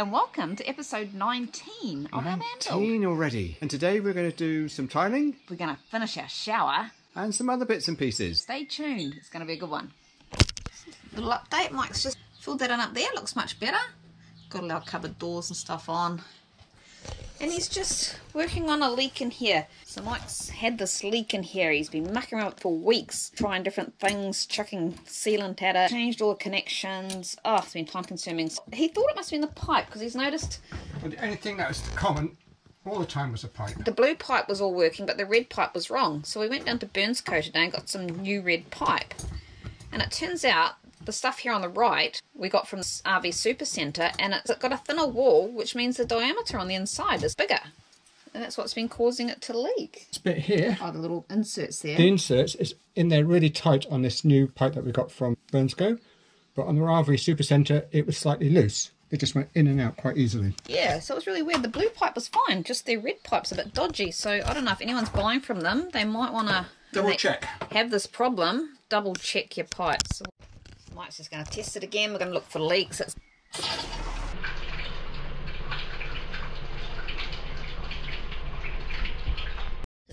and welcome to episode 19 of our mandel. 19 already. And today we're going to do some tiling. We're going to finish our shower. And some other bits and pieces. Stay tuned, it's going to be a good one. Little update, Mike's just filled that in up there, looks much better. Got all our cupboard doors and stuff on. And he's just working on a leak in here. So Mike's had this leak in here. He's been mucking around for weeks, trying different things, chucking sealant at it, changed all the connections. Oh, it's been time consuming. He thought it must have been the pipe because he's noticed... Well, the only thing that was common all the time was the pipe. The blue pipe was all working, but the red pipe was wrong. So we went down to Burns Co today and got some new red pipe. And it turns out the stuff here on the right we got from RV Supercentre, and it's got a thinner wall, which means the diameter on the inside is bigger. And that's what's been causing it to leak. This bit here, oh, the little inserts there. the inserts is in there really tight on this new pipe that we got from Burns Co. But on the RV Supercentre, it was slightly loose. It just went in and out quite easily. Yeah, so it was really weird. The blue pipe was fine, just their red pipe's a bit dodgy. So I don't know if anyone's buying from them. They might want to Double check. Have this problem. Double check your pipes. Mike's just going to test it again. We're going to look for leaks.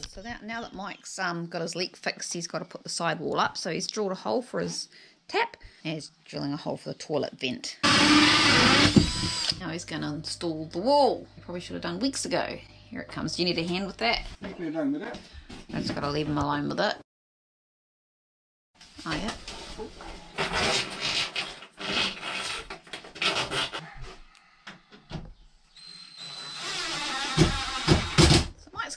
So now that Mike's got his leak fixed, he's got to put the sidewall up. So he's drilled a hole for his tap, and he's drilling a hole for the toilet vent. Now he's going to install the wall. Probably should have done weeks ago. Here it comes. Do you need a hand with that? Leave me alone with it. I just got to leave him alone with it. Oh yeah.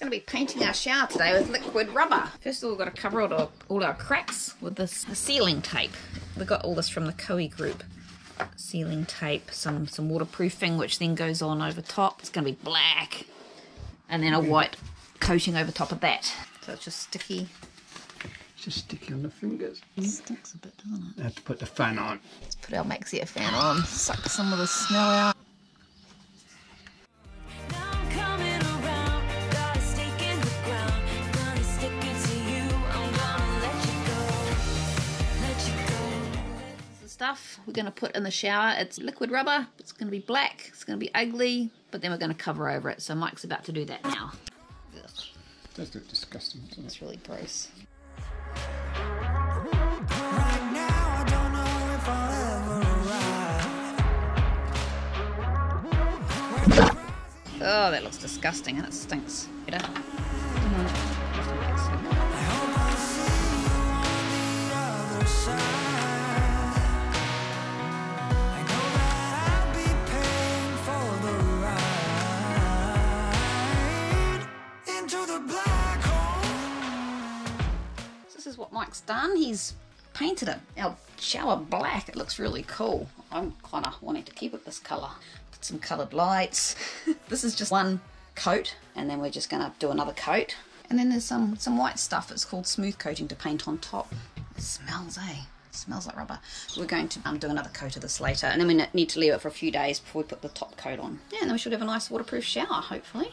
Going to be painting our shower today with liquid rubber. First of all, we've got to cover all our cracks with this sealing tape. We got all this from the COHE group. Sealing tape, some waterproofing, which then goes on over top. It's going to be black, and then a white coating over top of that. So it's just sticky. It's just sticky on the fingers. It stinks a bit, doesn't it? I have to put the fan on. Let's put our Maxia fan on, suck some of the smell out. Stuff we're going to put in the shower. It's liquid rubber. It's going to be black. It's going to be ugly, but then we're going to cover over it. So Mike's about to do that now. Ugh. It does look disgusting, doesn't it? It's really gross. Right now, I don't know if I'll ever arrive. Oh, that looks disgusting, and it stinks. Better. This is what Mike's done. He's painted it, our shower black. It looks really cool. I'm kind of wanting to keep it this colour. Put some coloured lights. This is just one coat, and then we're just going to do another coat. And then there's some white stuff. It's called smooth coating to paint on top. It smells, eh? It smells like rubber. We're going to do another coat of this later, and then we need to leave it for a few days before we put the top coat on. Yeah, and then we should have a nice waterproof shower, hopefully.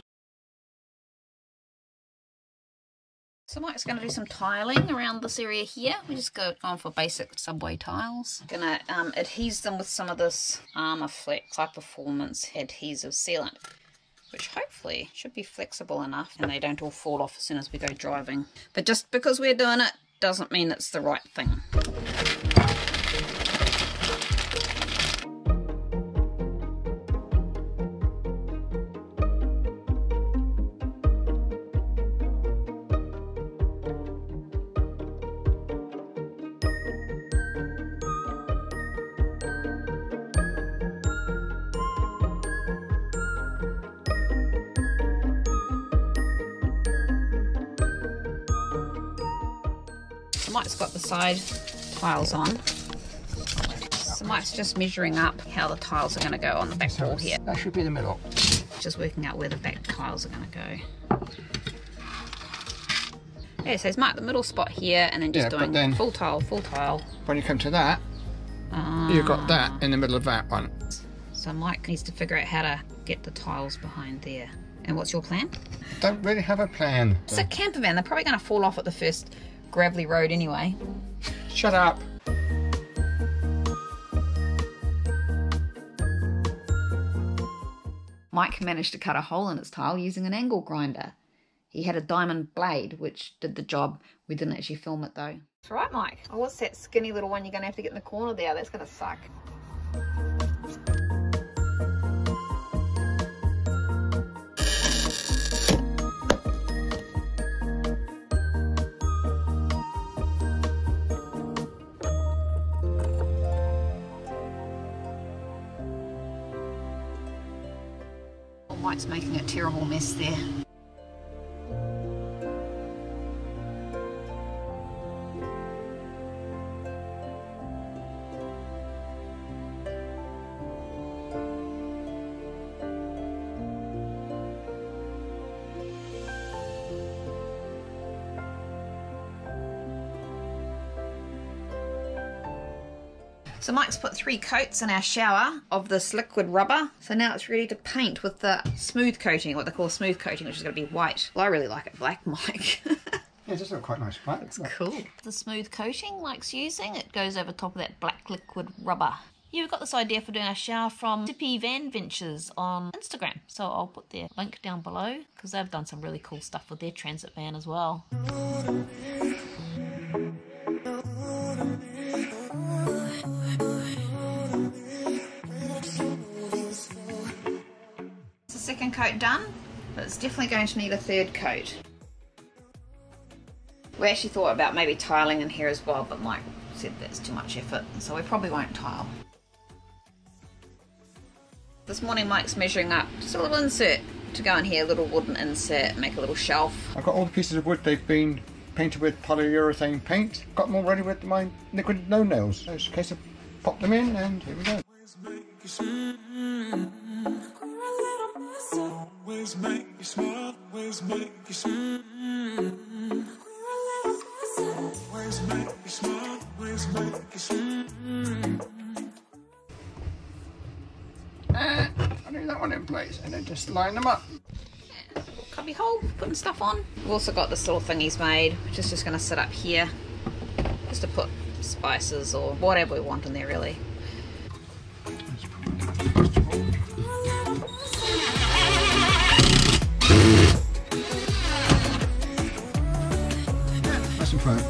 So Mike's going to do some tiling around this area here. We just go on for basic subway tiles. Going to adhese them with some of this Armorflex high performance adhesive sealant, which hopefully should be flexible enough and they don't all fall off as soon as we go driving. But just because we're doing it doesn't mean it's the right thing. Mike's got the side tiles on. So Mike's just measuring up how the tiles are going to go on the back wall here. That should be the middle. Just working out where the back tiles are going to go. Yeah, so he's marked the middle spot here and then just doing then, full tile. When you come to that, you've got that in the middle of that one. So Mike needs to figure out how to get the tiles behind there. And what's your plan? Don't really have a plan. It's a camper van. They're probably going to fall off at the first gravelly road anyway. Shut up. Mike managed to cut a hole in his tile using an angle grinder. He had a diamond blade, which did the job. We didn't actually film it though. That's right, Mike. Oh, what's that skinny little one you're going to have to get in the corner there? That's going to suck. Mike's making a terrible mess there. So Mike's put 3 coats in our shower of this liquid rubber. So now it's ready to paint with the smooth coating, what they call smooth coating, which is going to be white. Well, I really like it black, Mike. Yeah, it does look quite nice, right? It's cool. The smooth coating Mike's using, it goes over top of that black liquid rubber. Yeah, we got this idea for doing our shower from Tippy Van Ventures on Instagram. So I'll put their link down below because they've done some really cool stuff with their transit van as well. Second coat done, but it's definitely going to need a third coat. We actually thought about maybe tiling in here as well, but Mike said that's too much effort, so we probably won't tile. This morning Mike's measuring up just a little insert to go in here, a little wooden insert, make a little shelf. I've got all the pieces of wood, they've been painted with polyurethane paint. Got them all ready with my liquid no nails. So it's a case of pop them in and here we go. Always make you smile, always make you smile. Always make you smile, always make you smile. I leave that one in place and then just line them up. Yeah, little cubby hole, putting stuff on. We've also got this little thing he's made, which is just going to sit up here, just to put spices or whatever we want in there really. Nice and firm.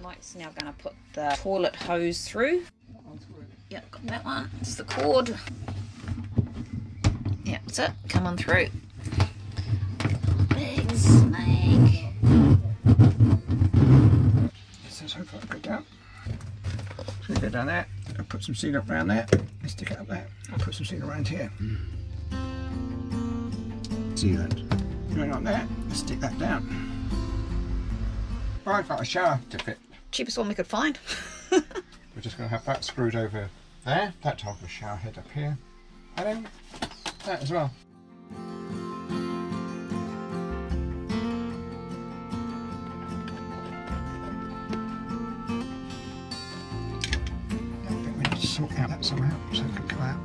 Mike's now going to put the toilet hose through. Yep, got that one. It's the cord. Yep, that's it. Coming through. Big snake. So hopefully I'll go down. So go down there. I'll put some sealant around there. And stick it up there. I'll put some sealant around here. Sealant. Going on there. Stick that down. Well, I've got a shower to fit. Cheapest one we could find. We're just going to have that screwed over there, that type of shower head up here, and then that as well. I think we need to sort out that somehow so it can go out.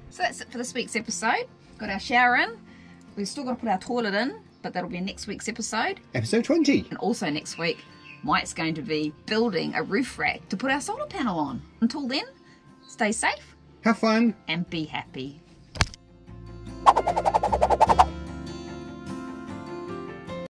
So that's it for this week's episode. Got our shower in. We've still got to put our toilet in, but that'll be next week's episode. Episode 20. And also next week, Mike's going to be building a roof rack to put our solar panel on. Until then, stay safe Have fun. and be happy.